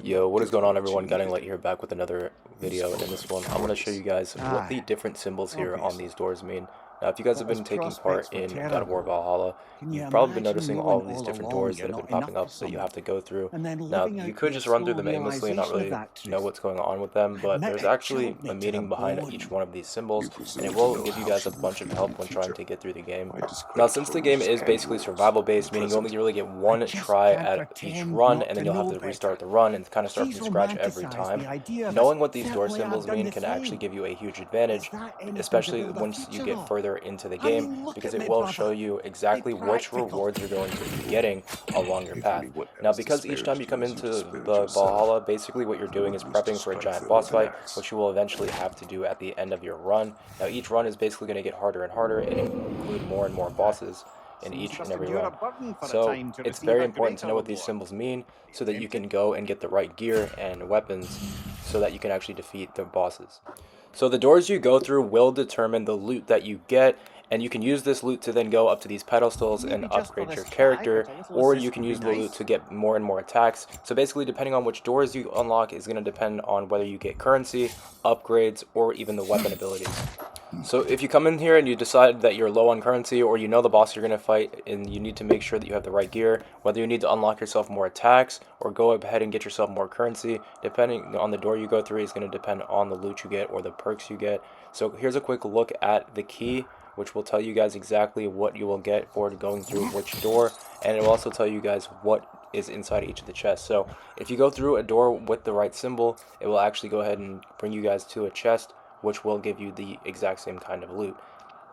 Yo, what is going on, everyone? Getting Light here, back with another video, and in this one I'm going to show you guys what the different symbols here on these doors mean. Now, if you guys have been taking part in God of War Valhalla, you've probably been noticing all of these different doors that have been popping up that you have to go through. Now, you could just run through them aimlessly and not really know what's going on with them, but there's actually a meaning behind each one of these symbols, and it will give you guys a bunch of help when trying to get through the game. Now, since the game is basically survival based, meaning you only really get one try at each run, and then you'll have to restart the run and kind of start from scratch every time, knowing what these door symbols mean can actually give you a huge advantage, especially once you get further into the game, because it will show you exactly which rewards you're going to be getting along your path. Now, because each time you come into the Valhalla, basically what you're doing is prepping for a giant boss fight, which you will eventually have to do at the end of your run. Now, each run is basically going to get harder and harder and include more and more bosses in each and every run. So it's very important to know what these symbols mean so that you can go and get the right gear and weapons so that you can actually defeat the bosses. So the doors you go through will determine the loot that you get, and you can use this loot to then go up to these pedestals and upgrade your character, or you can use the loot to get more and more attacks. So basically, depending on which doors you unlock is going to depend on whether you get currency, upgrades, or even the weapon abilities. So if you come in here and you decide that you're low on currency, or you know the boss you're going to fight and you need to make sure that you have the right gear, whether you need to unlock yourself more attacks or go ahead and get yourself more currency, depending on the door you go through is going to depend on the loot you get or the perks you get. So here's a quick look at the key, which will tell you guys exactly what you will get for going through which door, and it will also tell you guys what is inside each of the chests. So if you go through a door with the right symbol, it will actually go ahead and bring you guys to a chest, which will give you the exact same kind of loot.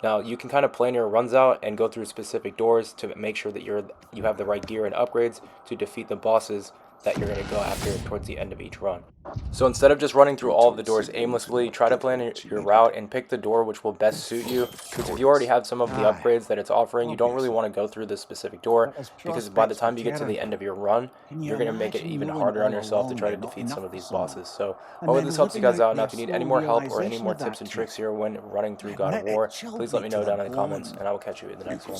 Now, you can kind of plan your runs out and go through specific doors to make sure that you have the right gear and upgrades to defeat the bosses that you're going to go after towards the end of each run. So instead of just running through all of the doors aimlessly, try to plan your route and pick the door which will best suit you, because if you already have some of the upgrades that it's offering, you don't really want to go through this specific door, because by the time you get to the end of your run, you're going to make it even harder on yourself to try to defeat some of these bosses. So hopefully this helps you guys out. Now, if you need any more help or any more tips and tricks here when running through God of War, please let me know down in the comments, and I will catch you in the next one.